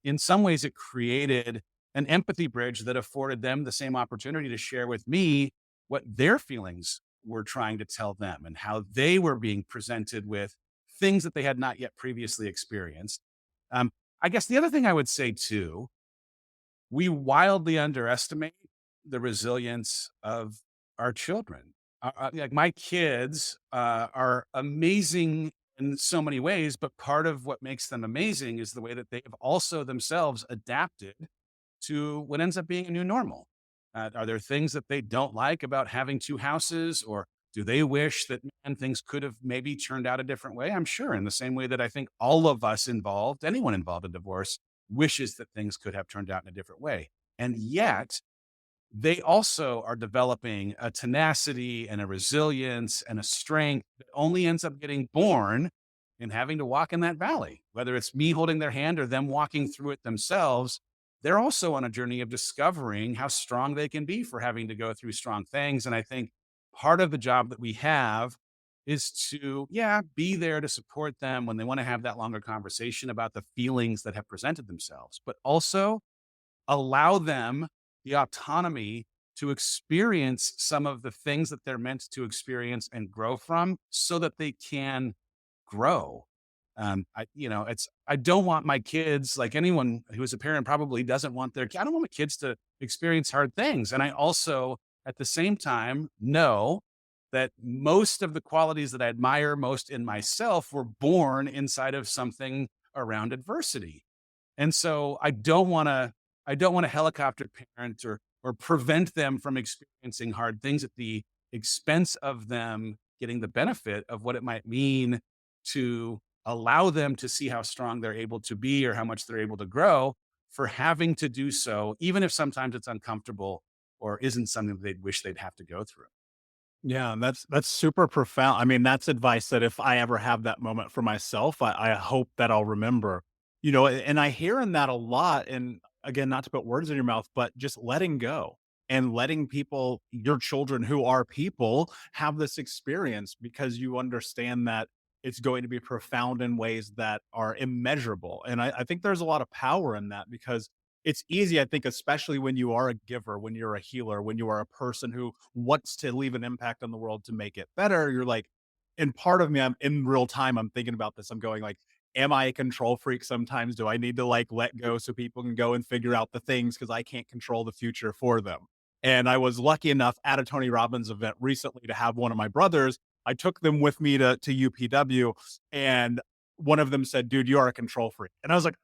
in some ways it created an empathy bridge that afforded them the same opportunity to share with me what their feelings were trying to tell them and how they were being presented with things that they had not yet previously experienced. I guess the other thing I would say too, we wildly underestimate the resilience of our children. Like my kids are amazing in so many ways, but part of what makes them amazing is the way that they have also themselves adapted to what ends up being a new normal. Are there things that they don't like about having two houses, or do they wish that things could have maybe turned out a different way? I'm sure in the same way that I think all of us involved, anyone involved in divorce, wishes that things could have turned out in a different way. And yet they also are developing a tenacity and a resilience and a strength that only ends up getting born in having to walk in that valley, whether it's me holding their hand or them walking through it themselves. They're also on a journey of discovering how strong they can be for having to go through strong things. And I think part of the job that we have is to, be there to support them when they want to have that longer conversation about the feelings that have presented themselves, but also allow them the autonomy to experience some of the things that they're meant to experience and grow from so that they can grow. I don't want my kids, like anyone who is a parent probably doesn't want I don't want my kids to experience hard things. And I also, at the same time, know that most of the qualities that I admire most in myself were born inside of something around adversity. And so I don't want to helicopter parent or prevent them from experiencing hard things at the expense of them getting the benefit of what it might mean to allow them to see how strong they're able to be or how much they're able to grow for having to do so, even if sometimes it's uncomfortable or isn't something that they'd wish they'd have to go through. Yeah, and that's super profound. I mean, that's advice that if I ever have that moment for myself, I hope that I'll remember. And I hear in that a lot. And again, not to put words in your mouth, but just letting go and letting people, your children who are people, have this experience because you understand that it's going to be profound in ways that are immeasurable. And I think there's a lot of power in that because it's easy, I think, especially when you are a giver, when you're a healer, when you are a person who wants to leave an impact on the world to make it better. You're like, and part of me, I'm in real time, I'm thinking about this. I'm going like, am I a control freak sometimes? Do I need to like let go so people can go and figure out the things because I can't control the future for them? And I was lucky enough at a Tony Robbins event recently to have one of my brothers. I took them with me to UPW, and one of them said, "Dude, you are a control freak." And I was like,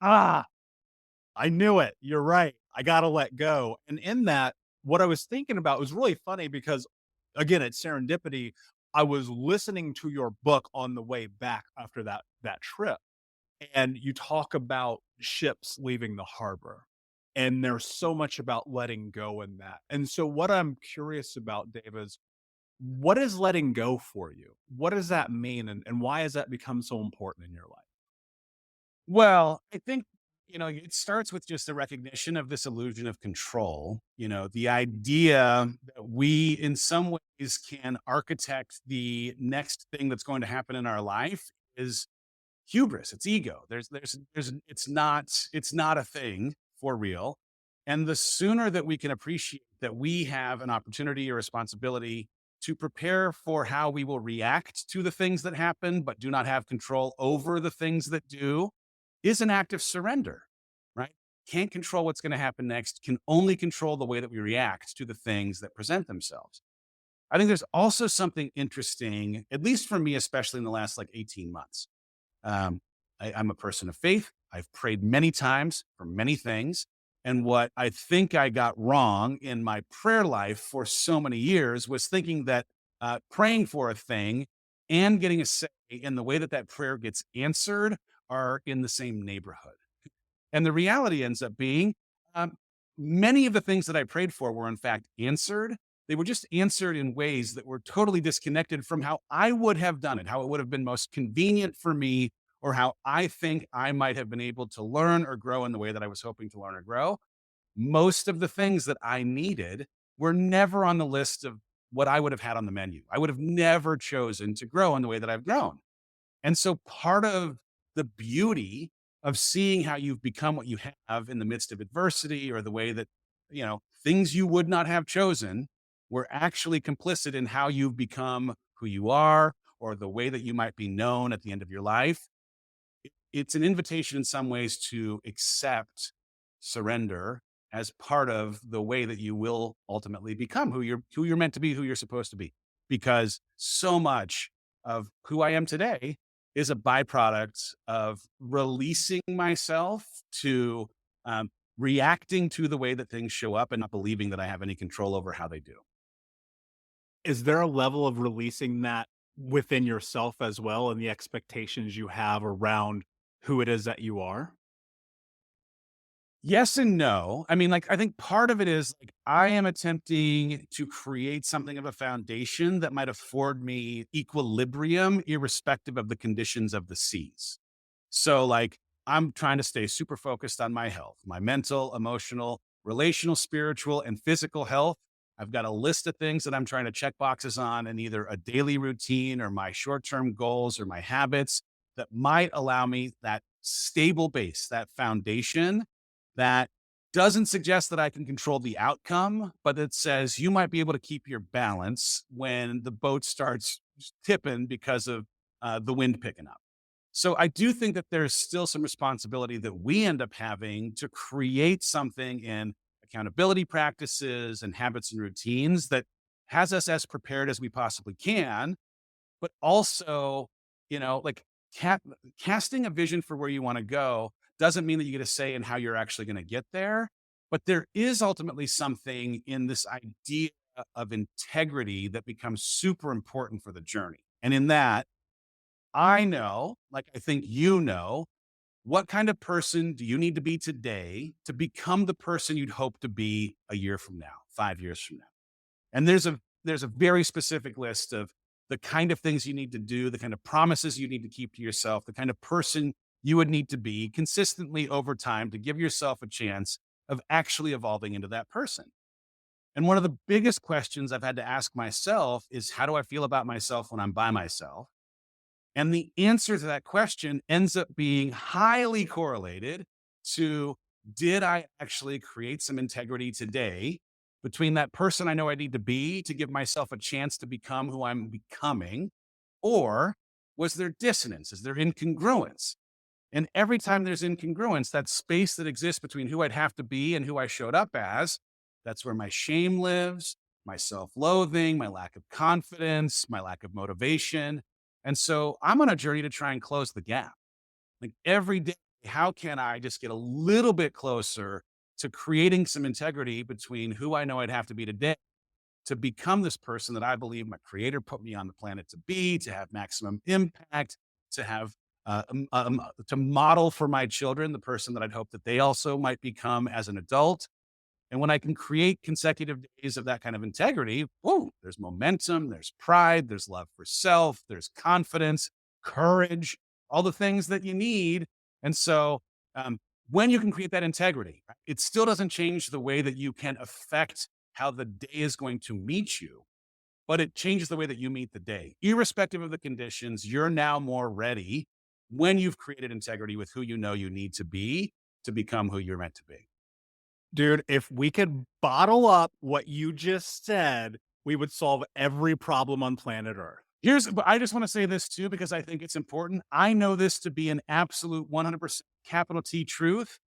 I knew it. You're right. I got to let go. And in that, what I was thinking about was really funny because, again, it's serendipity. I was listening to your book on the way back after that trip, and you talk about ships leaving the harbor. And there's so much about letting go in that. And so, what I'm curious about, Dave, is what is letting go for you? What does that mean? And why has that become so important in your life? Well, I think, it starts with just the recognition of this illusion of control. The idea that we, in some ways, can architect the next thing that's going to happen in our life is hubris. It's ego. It's not a thing for real. And the sooner that we can appreciate that we have an opportunity or responsibility to prepare for how we will react to the things that happen, but do not have control over the things that do, is an act of surrender, right? Can't control what's going to happen next, can only control the way that we react to the things that present themselves. I think there's also something interesting, at least for me, especially in the last like 18 months. Um, I'm a person of faith. I've prayed many times for many things. And what I think I got wrong in my prayer life for so many years was thinking that praying for a thing and getting a say in the way that that prayer gets answered are in the same neighborhood. And the reality ends up being um, many of the things that I prayed for were, in fact, answered. They were just answered in ways that were totally disconnected from how I would have done it, how it would have been most convenient for me, or how I think I might have been able to learn or grow in the way that I was hoping to learn or grow. Most of the things that I needed were never on the list of what I would have had on the menu. I would have never chosen to grow in the way that I've grown. And so part of the beauty of seeing how you've become what you have in the midst of adversity or the way that, things you would not have chosen were actually complicit in how you've become who you are or the way that you might be known at the end of your life. It's an invitation in some ways to accept surrender as part of the way that you will ultimately become who you're meant to be, who you're supposed to be. Because so much of who I am today is a byproduct of releasing myself to reacting to the way that things show up and not believing that I have any control over how they do. Is there a level of releasing that within yourself as well and the expectations you have around who it is that you are? Yes and no. I mean, like, I think part of it is like I am attempting to create something of a foundation that might afford me equilibrium, irrespective of the conditions of the seas. So, like, I'm trying to stay super focused on my health, my mental, emotional, relational, spiritual, and physical health. I've got a list of things that I'm trying to check boxes on in either a daily routine or my short term goals or my habits that might allow me that stable base, that foundation that doesn't suggest that I can control the outcome, but it says you might be able to keep your balance when the boat starts tipping because of the wind picking up. So I do think that there's still some responsibility that we end up having to create something in accountability practices and habits and routines that has us as prepared as we possibly can, but also, like ca- casting a vision for where you want to go doesn't mean that you get a say in how you're actually going to get there. But there is ultimately something in this idea of integrity that becomes super important for the journey. And in that, I know, like I think what kind of person do you need to be today to become the person you'd hope to be a year from now, 5 years from now? And there's a very specific list of the kind of things you need to do, the kind of promises you need to keep to yourself, the kind of person you would need to be consistently over time to give yourself a chance of actually evolving into that person. And one of the biggest questions I've had to ask myself is, how do I feel about myself when I'm by myself? And the answer to that question ends up being highly correlated to, did I actually create some integrity today between that person I know I need to be to give myself a chance to become who I'm becoming? Or was there dissonance? Is there incongruence? And every time there's incongruence, that space that exists between who I'd have to be and who I showed up as, that's where my shame lives, my self loathing, my lack of confidence, my lack of motivation. And so I'm on a journey to try and close the gap. Like every day, how can I just get a little bit closer to creating some integrity between who I know I'd have to be today to become this person that I believe my creator put me on the planet to be, to have maximum impact, to have to model for my children the person that I'd hope that they also might become as an adult. And when I can create consecutive days of that kind of integrity, whoa, there's momentum, there's pride, there's love for self, there's confidence, courage, all the things that you need. And so, when you can create that integrity, right, it still doesn't change the way that you can affect how the day is going to meet you, but it changes the way that you meet the day. Irrespective of the conditions, you're now more ready when you've created integrity with who you know you need to be to become who you're meant to be. Dude, if we could bottle up what you just said, we would solve every problem on planet Earth. But I just want to say this too, because I think it's important. I know this to be an absolute 100% capital T truth,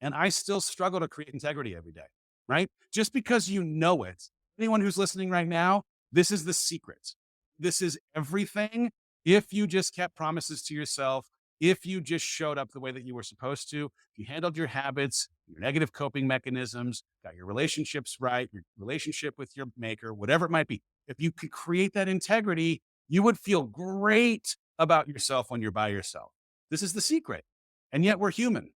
and I still struggle to create integrity every day, right? Just because you know it, anyone who's listening right now, this is the secret. This is everything. If you just kept promises to yourself, if you just showed up the way that you were supposed to, if you handled your habits, your negative coping mechanisms, got your relationships right, your relationship with your maker, whatever it might be, if you could create that integrity, you would feel great about yourself when you're by yourself. This is the secret. And yet we're human.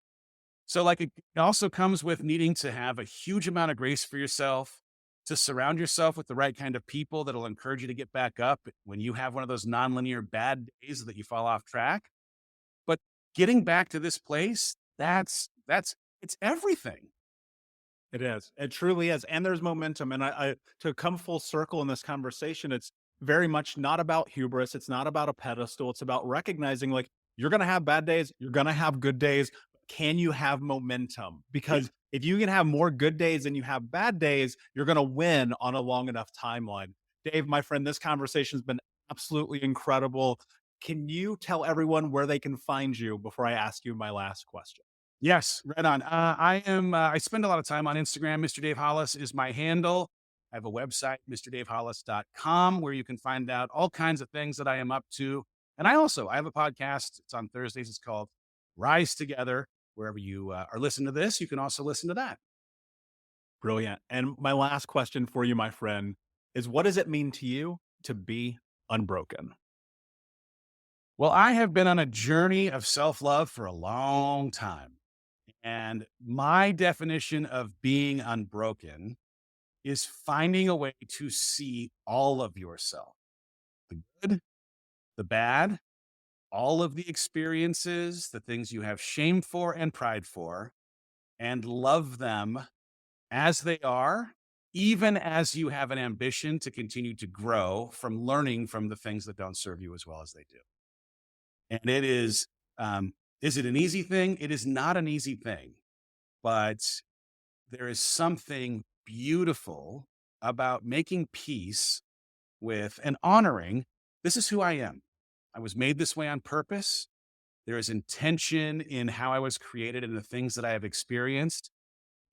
So, like, it also comes with needing to have a huge amount of grace for yourself, to surround yourself with the right kind of people that'll encourage you to get back up when you have one of those nonlinear bad days that you fall off track. But getting back to this place, it's everything. It is. It truly is. And there's momentum. And I to come full circle in this conversation, it's very much not about hubris. It's not about a pedestal. It's about recognizing, like, you're going to have bad days. You're going to have good days. Can you have momentum? Because if you can have more good days than you have bad days, you're going to win on a long enough timeline. Dave, my friend, this conversation has been absolutely incredible. Can you tell everyone where they can find you before I ask you my last question? Yes, right on. I spend a lot of time on Instagram. Mr. Dave Hollis is my handle. I have a website, mrdavehollis.com, where you can find out all kinds of things that I am up to. And I have a podcast. It's on Thursdays. It's called Rise Together. Wherever you are listening to this, you can also listen to that. Brilliant. And my last question for you, my friend, is what does it mean to you to be unbroken? Well, I have been on a journey of self-love for a long time. And my definition of being unbroken is finding a way to see all of yourself, the good, the bad, all of the experiences, the things you have shame for and pride for, and love them as they are, even as you have an ambition to continue to grow from learning from the things that don't serve you as well as they do. And is it an easy thing? It is not an easy thing, but there is something beautiful about making peace with and honoring, this is who I am. I was made this way on purpose. There is intention in how I was created and the things that I have experienced.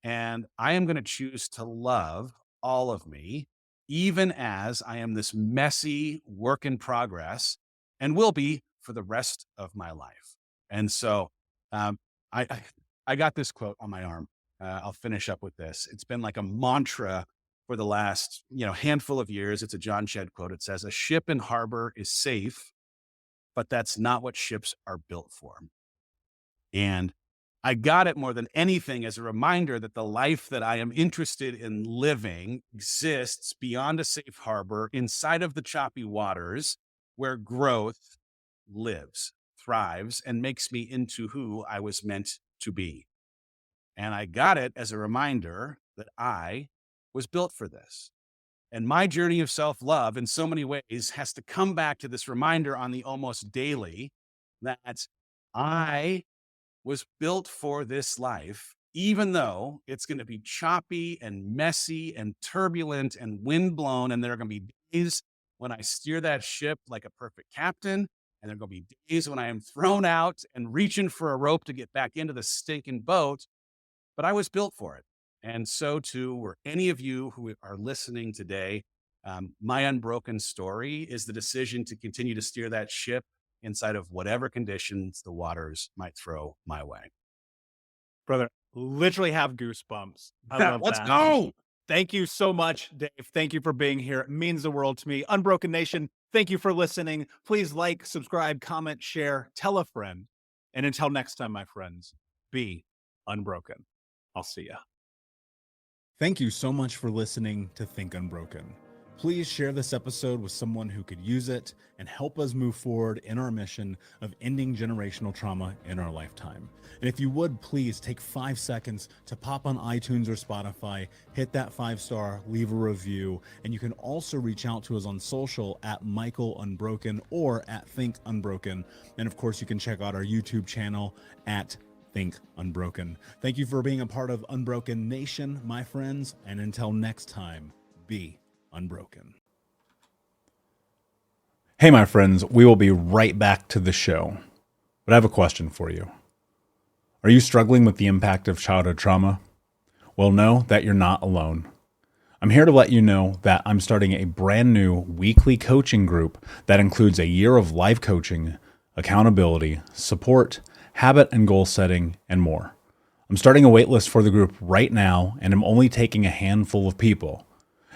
And I am going to choose to love all of me, even as I am this messy work in progress and will be for the rest of my life. And so um, I, I I got this quote on my arm. I'll finish up with this. It's been like a mantra for the last handful of years. It's a John Shedd quote. It says, "A ship in harbor is safe, but that's not what ships are built for." And I got it more than anything as a reminder that the life that I am interested in living exists beyond a safe harbor, inside of the choppy waters, where growth lives, thrives, and makes me into who I was meant to be. And I got it as a reminder that I was built for this. And my journey of self-love in so many ways has to come back to this reminder on the almost daily that I was built for this life, even though it's going to be choppy and messy and turbulent and windblown. And there are going to be days when I steer that ship like a perfect captain. And there are going to be days when I am thrown out and reaching for a rope to get back into the stinking boat. But I was built for it. And so too were any of you who are listening today. My unbroken story is the decision to continue to steer that ship inside of whatever conditions the waters might throw my way. Brother, literally have goosebumps. I love Let's that. go. Thank you so much, Dave. Thank you for being here. It means the world to me. Unbroken Nation, thank you for listening. Please like, subscribe, comment, share, tell a friend. And until next time, my friends, be unbroken. I'll see ya. Thank you so much for listening to Think Unbroken. Please share this episode with someone who could use it and help us move forward in our mission of ending generational trauma in our lifetime. And if you would, please take 5 seconds to pop on iTunes or Spotify, hit that 5-star, leave a review, and you can also reach out to us on social at Michael Unbroken or at Think Unbroken. And of course, you can check out our YouTube channel at Think Unbroken. Thank you for being a part of Unbroken Nation, my friends, and until next time, be unbroken. Hey, my friends, we will be right back to the show, but I have a question for you. Are you struggling with the impact of childhood trauma? Well, know that you're not alone. I'm here to let you know that I'm starting a brand new weekly coaching group that includes a year of life coaching, accountability, support, habit and goal setting, and more. I'm starting a waitlist for the group right now, and I'm only taking a handful of people.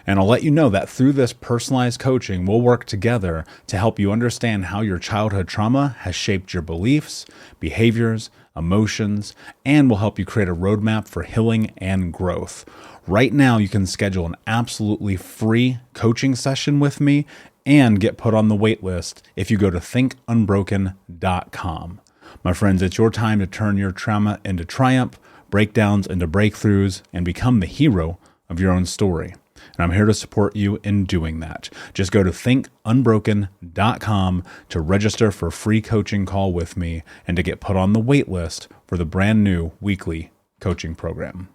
And I'll let you know that through this personalized coaching, we'll work together to help you understand how your childhood trauma has shaped your beliefs, behaviors, emotions, and will help you create a roadmap for healing and growth. Right now, you can schedule an absolutely free coaching session with me and get put on the wait list if you go to thinkunbroken.com. My friends, it's your time to turn your trauma into triumph, breakdowns into breakthroughs, and become the hero of your own story. And I'm here to support you in doing that. Just go to thinkunbroken.com to register for a free coaching call with me and to get put on the wait list for the brand new weekly coaching program.